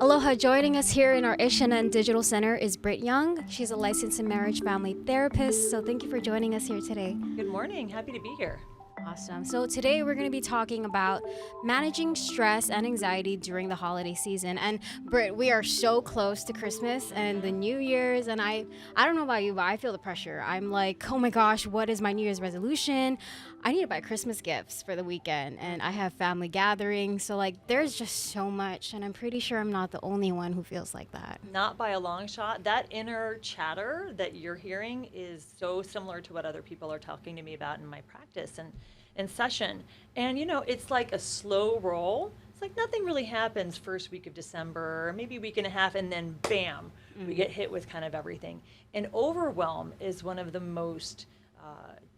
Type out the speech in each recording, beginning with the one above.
Aloha, joining us here in our H&N Digital Center is Britt Young. She's a licensed marriage family therapist, so thank you for joining us here today. Good morning. Happy to be here. Awesome. So today we're going to be talking about managing stress and anxiety during the holiday season. And Britt, we are so close to Christmas and the New Year's, and I don't know about you, but I feel the pressure. I'm like, oh my gosh, what is my New Year's resolution? I need to buy Christmas gifts for the weekend, and I have family gatherings. So like, there's just so much, and I'm pretty sure I'm not the only one who feels like that. Not by a long shot. That inner chatter that you're hearing is so similar to what other people are talking to me about in my practice and in session. And it's like a slow roll. It's like nothing really happens first week of December, maybe week and a half, and then bam, we get hit with kind of everything. And overwhelm is one of the most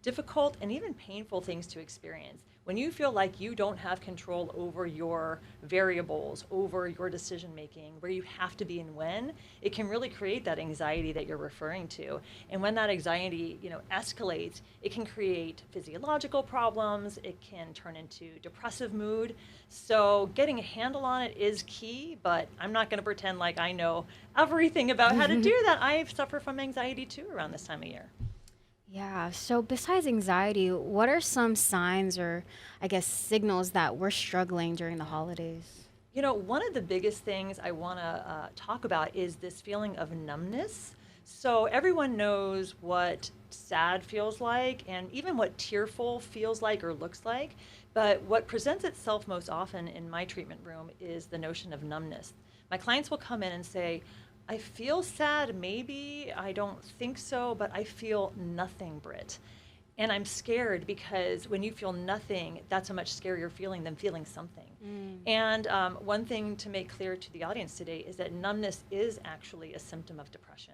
difficult and even painful things to experience. When you feel like you don't have control over your variables, over your decision making, where you have to be and when, it can really create that anxiety that you're referring to. And when that anxiety, escalates, it can create physiological problems, it can turn into depressive mood. So getting a handle on it is key, but I'm not going to pretend like I know everything about how to do that. I suffer from anxiety too around this time of year. Yeah. So besides anxiety, what are some signs or I guess signals that we're struggling during the holidays? One of the biggest things I want to talk about is this feeling of numbness. So everyone knows what sad feels like and even what tearful feels like or looks like. But what presents itself most often in my treatment room is the notion of numbness. My clients will come in and say, I feel sad, maybe, I don't think so, but I feel nothing, Britt. And I'm scared because when you feel nothing, that's a much scarier feeling than feeling something. And one thing to make clear to the audience today is that numbness is actually a symptom of depression.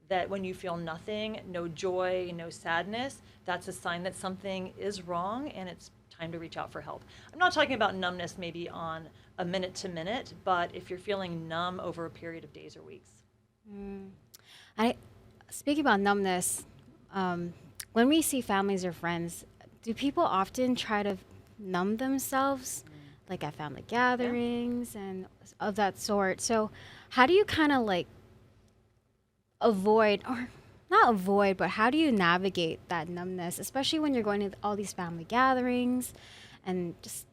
That when you feel nothing, no joy, no sadness, that's a sign that something is wrong and it's time to reach out for help. I'm not talking about numbness maybe on a minute to minute, but if you're feeling numb over a period of days or weeks. I speaking about numbness, when we see families or friends, do people often try to numb themselves, like at family gatherings and of that sort? So, how do you kind of like avoid or not avoid, but how do you navigate that numbness, especially when you're going to all these family gatherings and just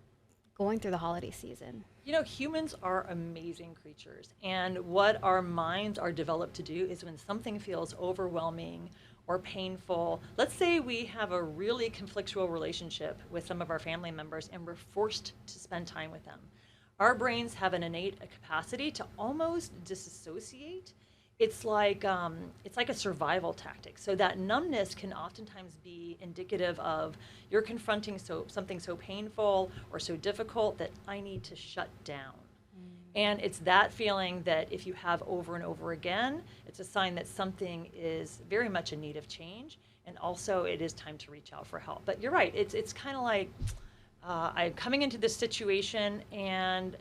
going through the holiday season? Humans are amazing creatures. And what our minds are developed to do is when something feels overwhelming or painful, let's say we have a really conflictual relationship with some of our family members and we're forced to spend time with them. Our brains have an innate capacity to almost disassociate. It's like a survival tactic. So that numbness can oftentimes be indicative of you're confronting something so painful or so difficult that I need to shut down. And it's that feeling that if you have over and over again, it's a sign that something is very much in need of change, and also it is time to reach out for help. But you're right, it's kind of like I'm coming into this situation and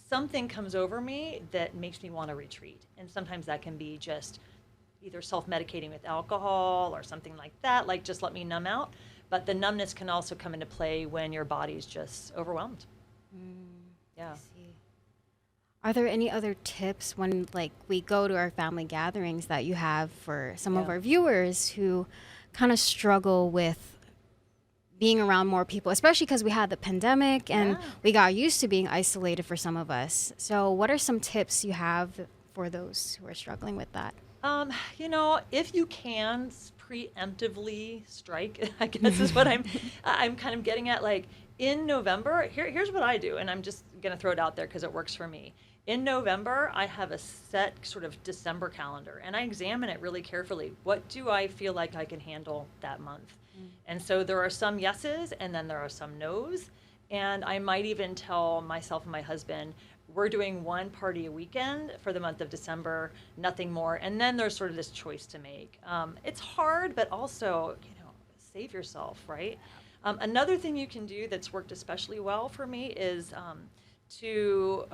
something comes over me that makes me want to retreat. And sometimes that can be just either self-medicating with alcohol or something like that, like just let me numb out. But the numbness can also come into play when your body's just overwhelmed. Yeah. I see. Are there any other tips when like we go to our family gatherings that you have for some of Yeah. our viewers who kind of struggle with being around more people, especially because we had the pandemic and Yeah. we got used to being isolated for some of us. So, what are some tips you have for those who are struggling with that? If you can preemptively strike, I guess is what I'm kind of getting at. Like in November, here's what I do, and I'm just gonna throw it out there because it works for me. In November, I have a set sort of December calendar, and I examine it really carefully. What do I feel like I can handle that month? And so there are some yeses, and then there are some nos. And I might even tell myself and my husband, we're doing one party a weekend for the month of December, nothing more. And then there's sort of this choice to make. It's hard, but also, save yourself, right? Another thing you can do that's worked especially well for me is to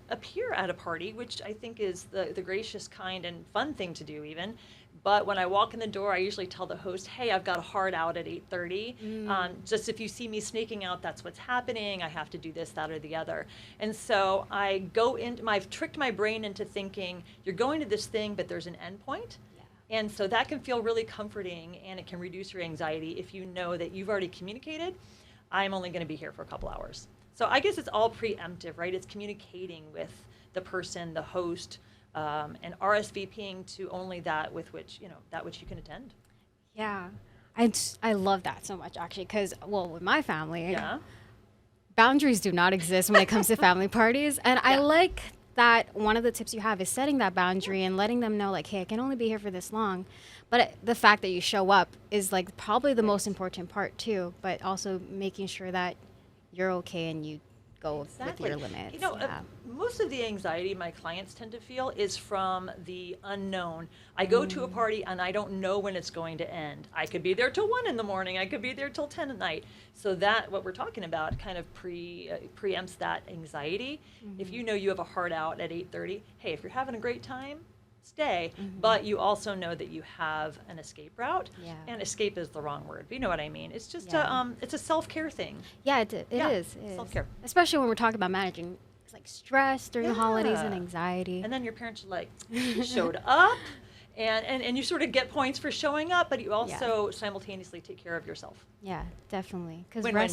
appear at a party, which I think is the gracious, kind, and fun thing to do even. But when I walk in the door, I usually tell the host, hey, I've got a hard out at 8:30. Just if you see me sneaking out, that's what's happening. I have to do this, that, or the other. And so I go in, I've tricked my brain into thinking, you're going to this thing, but there's an end point. And so that can feel really comforting, and it can reduce your anxiety if you know that you've already communicated, I'm only going to be here for a couple hours. So I guess it's all preemptive, right? It's communicating with the person, the host, and RSVPing to only that with which, that which you can attend. Yeah. I love that so much, actually, because, well, with my family, Yeah. boundaries do not exist when it comes to family parties. And I Yeah. like that one of the tips you have is setting that boundary and letting them know, like, hey, I can only be here for this long. But the fact that you show up is, like, probably the most important part, too. But also making sure that you're okay and you go with your limits. Yeah. Most of the anxiety my clients tend to feel is from the unknown. I go to a party and I don't know when it's going to end. I could be there till 1 in the morning. I could be there till 10 at night. So that, what we're talking about, kind of preempts that anxiety. If you know you have a hard out at 8:30, hey, if you're having a great time, stay. But you also know that you have an escape route. Yeah. And escape is the wrong word, but you know what I mean. It's just Yeah. it's a self-care thing. Yeah, it Yeah, is. It is. self-care. Especially when we're talking about managing like stress during the holidays and Yeah. anxiety. And then your parents are like, you showed up, and you sort of get points for showing up, but you also simultaneously take care of yourself. Yeah, definitely. Because Win-win.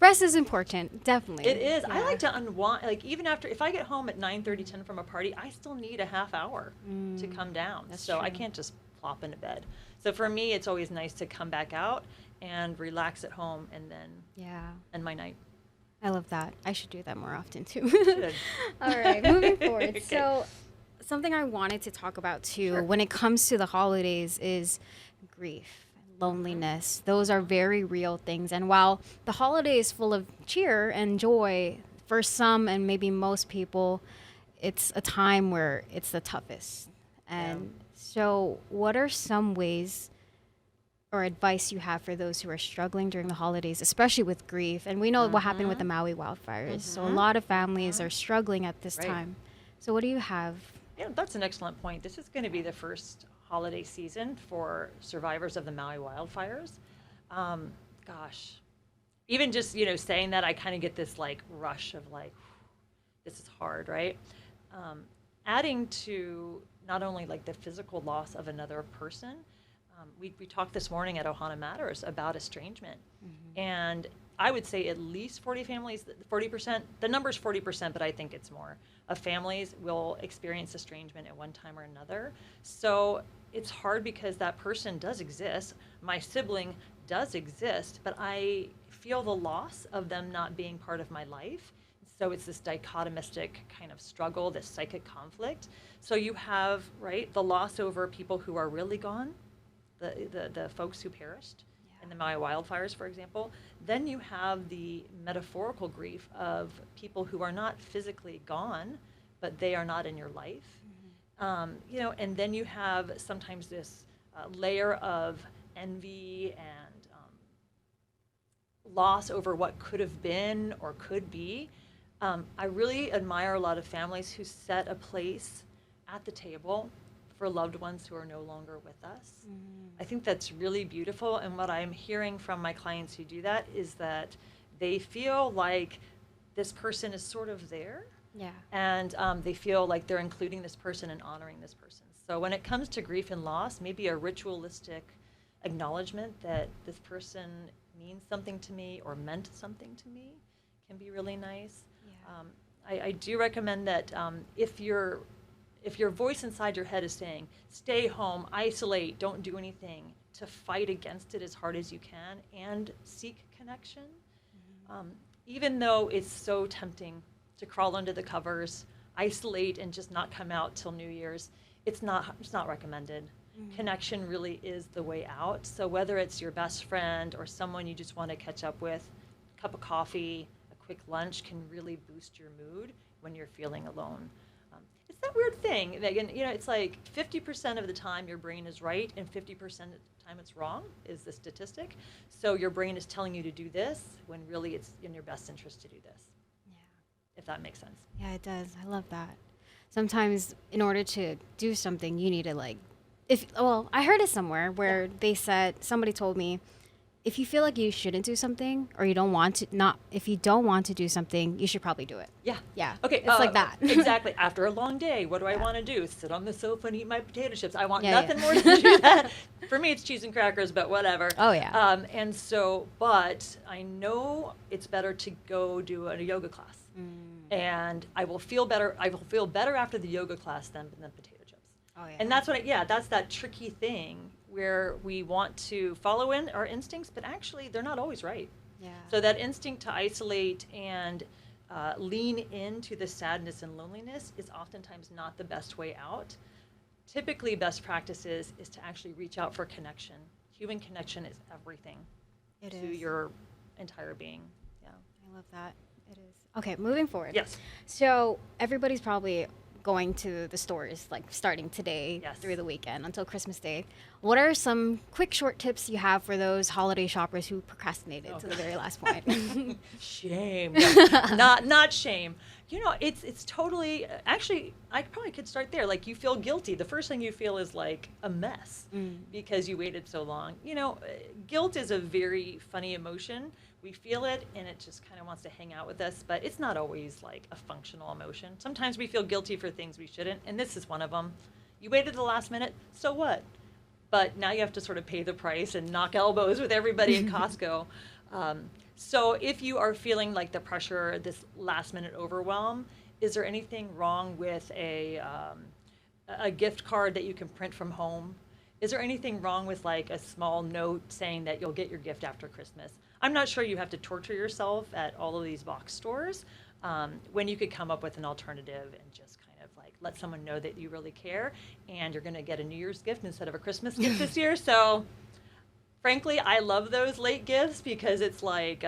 rest is important. Definitely. It is. I Yeah. like to unwind, like even after, if I get home at 9:30, 10 from a party, I still need a half hour to come down. that's So I true. can't just plop into bed. So for me, it's always nice to come back out and relax at home and then Yeah. end my night. I love that. I should do that more often too. Should. All right, moving forward. Okay. So, something I wanted to talk about too Sure. when it comes to the holidays is grief, loneliness. Those are very real things. And while the holiday is full of cheer and joy, for some and maybe most people, it's a time where it's the toughest. And so, what are some ways or advice you have for those who are struggling during the holidays, especially with grief? And we know what happened with the Maui wildfires. So a lot of families are struggling at this Right. time. So what do you have? Yeah, that's an excellent point. This is going to be the first holiday season for survivors of the Maui wildfires. Gosh, even just saying that, I kind of get this like rush of like, this is hard, right? Adding to not only like the physical loss of another person, we talked this morning at Ohana Matters about estrangement, and I would say at least 40 families, 40%, the number's 40%, but I think it's more, of families will experience estrangement at one time or another. So it's hard because that person does exist. My sibling does exist, but I feel the loss of them not being part of my life. So it's this dichotomistic kind of struggle, this psychic conflict. So you have, right, the loss over people who are really gone, the folks who perished in the Maui wildfires, for example. Then you have the metaphorical grief of people who are not physically gone, but they are not in your life. And then you have sometimes this layer of envy and loss over what could have been or could be. I really admire a lot of families who set a place at the table for loved ones who are no longer with us. I think that's really beautiful, and what I'm hearing from my clients who do that is that they feel like this person is sort of there, Yeah. and they feel like they're including this person and honoring this person. So when it comes to grief and loss, maybe a ritualistic acknowledgement that this person means something to me or meant something to me can be really nice. I do recommend that if your voice inside your head is saying, stay home, isolate, don't do anything, to fight against it as hard as you can and seek connection. Even though it's so tempting to crawl under the covers, isolate, and just not come out till New Year's, it's not recommended. Connection really is the way out. So whether it's your best friend or someone you just want to catch up with, a cup of coffee, a quick lunch can really boost your mood when you're feeling alone. It's that weird thing, Megan, it's like 50% of the time your brain is right and 50% of the time it's wrong, is the statistic. So your brain is telling you to do this when really it's in your best interest to do this. if that makes sense. Yeah, it does. I love that. Sometimes in order to do something, you need to like, I heard it somewhere where they said, somebody told me, if you feel like you shouldn't do something or you don't want to, if you don't want to do something, you should probably do it. Yeah. Yeah. Okay. It's like that. Exactly. After a long day, what do I Yeah. want to do? Sit on the sofa and eat my potato chips. I want Yeah, nothing yeah. more than do that. For me, it's cheese and crackers, but whatever. Oh, yeah. And so, but I know it's better to go do a yoga class. And I will feel better. I will feel better after the yoga class than potato chips. Oh, yeah. And that's that's that tricky thing where we want to follow in our instincts, but actually they're not always right. Yeah. So that instinct to isolate and lean into the sadness and loneliness is oftentimes not the best way out. Typically, best practices is to actually reach out for connection. Human connection is everything It to is. your entire being. Yeah. I love that. It is. Okay, moving forward. Yes. So everybody's probably going to the stores like starting today Yes. through the weekend until Christmas Day. What are some quick short tips you have for those holiday shoppers who procrastinated to the very last point? Shame. No, not shame. You know, it's totally, actually, I probably could start there. Like, you feel guilty. The first thing you feel is like a mess because you waited so long. You know, guilt is a very funny emotion. We feel it and it just kind of wants to hang out with us, but it's not always like a functional emotion. Sometimes we feel guilty for things we shouldn't, and this is one of them. You waited the last minute, so what? But now you have to sort of pay the price and knock elbows with everybody in Costco. So if you are feeling like the pressure, this last minute overwhelm, is there anything wrong with a gift card that you can print from home? Is there anything wrong with like a small note saying that you'll get your gift after Christmas? I'm not sure you have to torture yourself at all of these box stores when you could come up with an alternative and just kind of like let someone know that you really care and you're going to get a New Year's gift instead of a Christmas gift this year. So frankly, I love those late gifts because it's like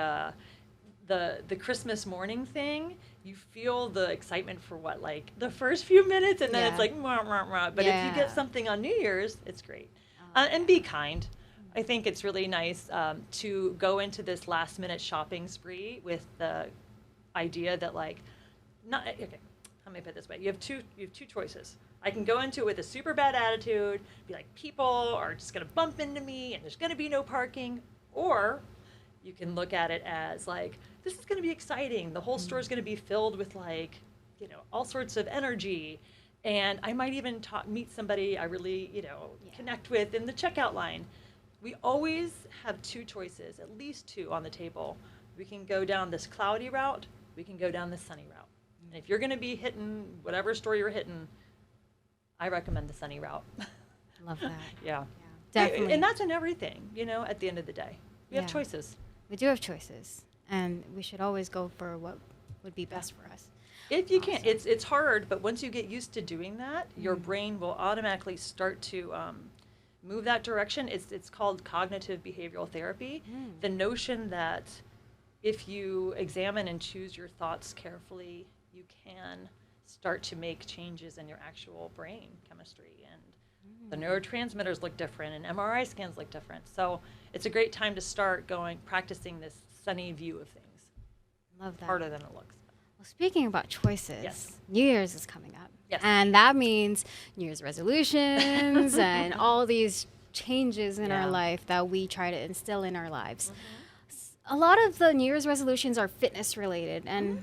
the Christmas morning thing. You feel the excitement for what, like the first few minutes, and then it's like, mwah, mwah, mwah. But if you get something on New Year's, it's great. And be kind. I think it's really nice to go into this last minute shopping spree with the idea that like, not okay. Let me put it this way: you have two choices. I can go into it with a super bad attitude, be like, people are just going to bump into me, and there's going to be no parking, or you can look at it as like, this is going to be exciting. The whole store is going to be filled with like, you know, all sorts of energy. And I might even meet somebody I really, connect with in the checkout line. We always have two choices, at least two on the table. We can go down this cloudy route. We can go down this sunny route. And if you're going to be hitting whatever store you're hitting, I recommend the sunny route. Love that. Yeah. Definitely. And that's in everything, at the end of the day. We have choices. We do have choices. And we should always go for what would be best for us. If you can, it's hard, but once you get used to doing that, your brain will automatically start to move that direction. It's called cognitive behavioral therapy. The notion that if you examine and choose your thoughts carefully, you can start to make changes in your actual brain chemistry, and the neurotransmitters look different, and MRI scans look different. So it's a great time to start practicing this sunny view of things. Love that. Harder than it looks. Well, speaking about choices, New Year's is coming up. Yes. And that means New Year's resolutions and all these changes in our life that we try to instill in our lives. A lot of the New Year's resolutions are fitness related. And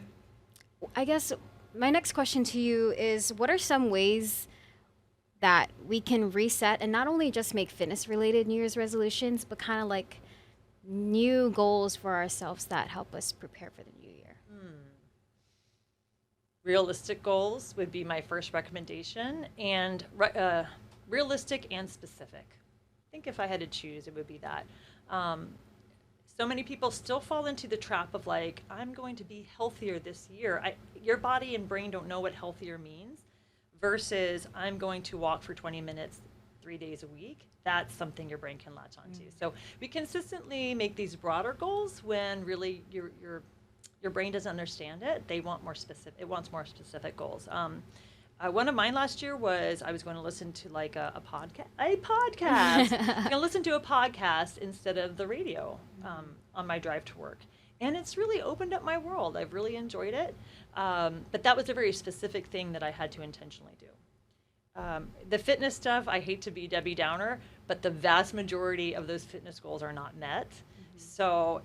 I guess my next question to you is, what are some ways that we can reset and not only just make fitness related New Year's resolutions, but kind of like new goals for ourselves that help us prepare for the new year? Realistic goals would be my first recommendation, and realistic and specific. I think if I had to choose, it would be that. So many people still fall into the trap of like, I'm going to be healthier this year. Your body and brain don't know what healthier means, versus I'm going to walk for 20 minutes 3 days a week. That's something your brain can latch onto. So we consistently make these broader goals when really your brain doesn't understand it. They want more specific. It wants more specific goals. One of mine last year was I was going to listen to like a podcast. I'm going to listen to a podcast instead of the radio on my drive to work. And it's really opened up my world. I've really enjoyed it. But that was a very specific thing that I had to intentionally do. The fitness stuff, I hate to be Debbie Downer, but the vast majority of those fitness goals are not met. So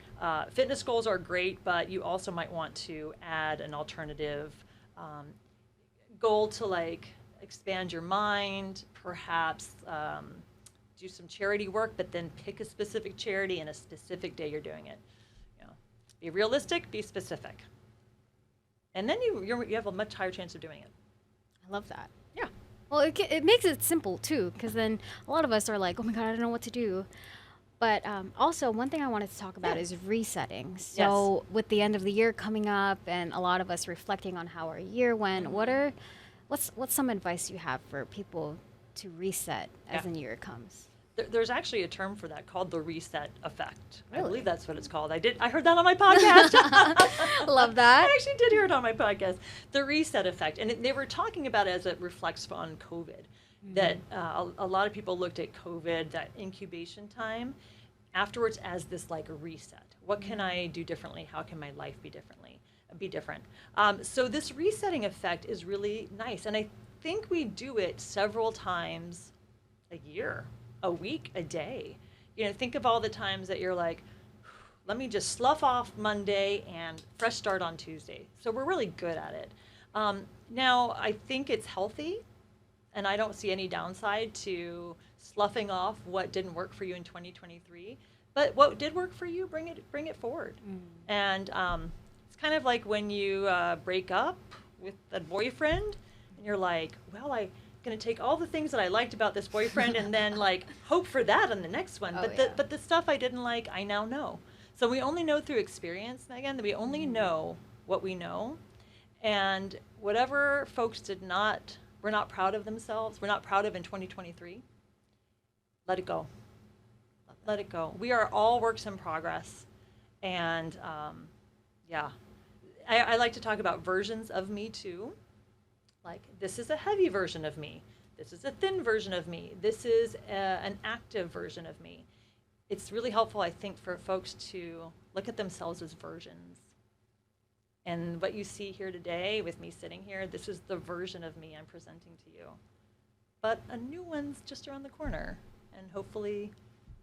fitness goals are great, but you also might want to add an alternative goal to like expand your mind, perhaps do some charity work, but then pick a specific charity and a specific day you're doing it. You know, be realistic, be specific. And then you have a much higher chance of doing it. I love that. Yeah. Well, it makes it simple too, because then a lot of us are like, oh my God, I don't know what to do. But also, one thing I wanted to talk about is resetting. So with the end of the year coming up and a lot of us reflecting on how our year went, what's some advice you have for people to reset as the new year comes? There's actually a term for that called the reset effect. Really? I believe that's what it's called. I heard that on my podcast. Love that. I actually did hear it on my podcast. The reset effect. And they were talking about it as it reflects on COVID. That a lot of people looked at COVID, that incubation time, afterwards as this like a reset. What can I do differently? How can my life be different? So this resetting effect is really nice. And I think we do it several times a year, a week, a day. You know, think of all the times that you're like, let me just slough off Monday and fresh start on Tuesday. So we're really good at it. Now, I think it's healthy, and I don't see any downside to sloughing off what didn't work for you in 2023. But what did work for you, bring it forward. And it's kind of like when you break up with a boyfriend, and you're like, well, I'm going to take all the things that I liked about this boyfriend and then like hope for that on the next one. But the stuff I didn't like, I now know. So we only know through experience, Megan, that we only know what we know. And whatever folks were not proud of themselves, we're not proud of in 2023, let it go. Let it go. We are all works in progress. And I like to talk about versions of me too. Like, this is a heavy version of me. This is a thin version of me. This is an active version of me. It's really helpful, I think, for folks to look at themselves as versions. And what you see here today with me sitting here, this is the version of me I'm presenting to you. But a new one's just around the corner, and hopefully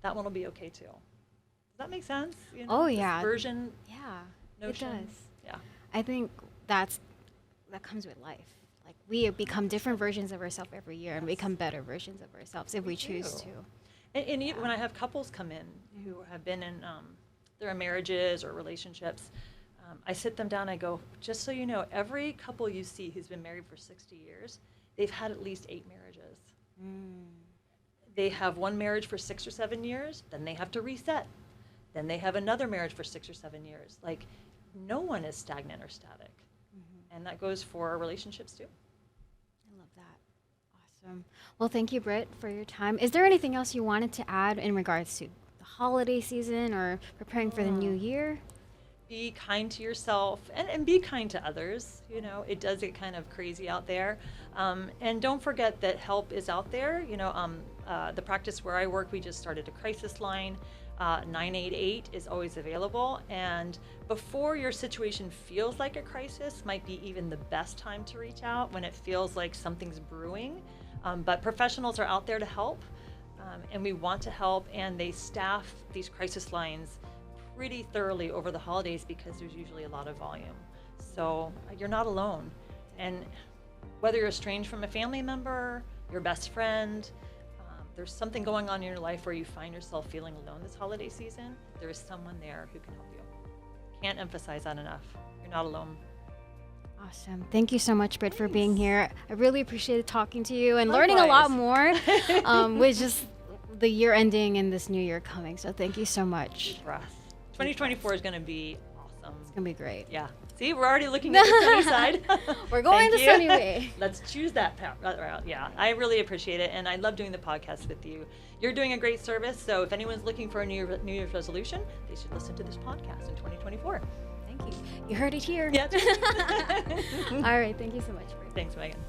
that one will be okay too. Does that make sense? You know, this version notion? It does. Yeah. I think that comes with life. Like, we become different versions of ourselves every year and become better versions of ourselves if we choose to. And even when I have couples come in who have been in their marriages or relationships, I sit them down, I go, just so you know, every couple you see who's been married for 60 years, they've had at least 8 marriages. They have one marriage for 6 or 7 years, then they have to reset. Then they have another marriage for 6 or 7 years. Like, no one is stagnant or static. And that goes for relationships too. I love that. Awesome. Well, thank you, Britt, for your time. Is there anything else you wanted to add in regards to the holiday season or preparing for the new year? Be kind to yourself and be kind to others. You know, it does get kind of crazy out there. And don't forget that help is out there. You know, the practice where I work, we just started a crisis line. 988 is always available. And before your situation feels like a crisis, might be even the best time to reach out, when it feels like something's brewing. But professionals are out there to help, and we want to help, and they staff these crisis lines pretty thoroughly over the holidays because there's usually a lot of volume. So you're not alone. And whether you're estranged from a family member, your best friend, there's something going on in your life where you find yourself feeling alone this holiday season, there is someone there who can help you. Can't emphasize that enough. You're not alone. Awesome. Thank you so much, Britt, for being here. I really appreciated talking to you and learning a lot more with just the year ending and this new year coming. So thank you so much. 2024 is going to be awesome. It's going to be great. Yeah. See, we're already looking at the sunny side. We're going the sunny way. Let's choose that route. Yeah, I really appreciate it, and I love doing the podcast with you. You're doing a great service, so if anyone's looking for a New Year's resolution, they should listen to this podcast in 2024. Thank you. You heard it here. Yeah. All right. Thank you so much, Britt. Thanks, Megan.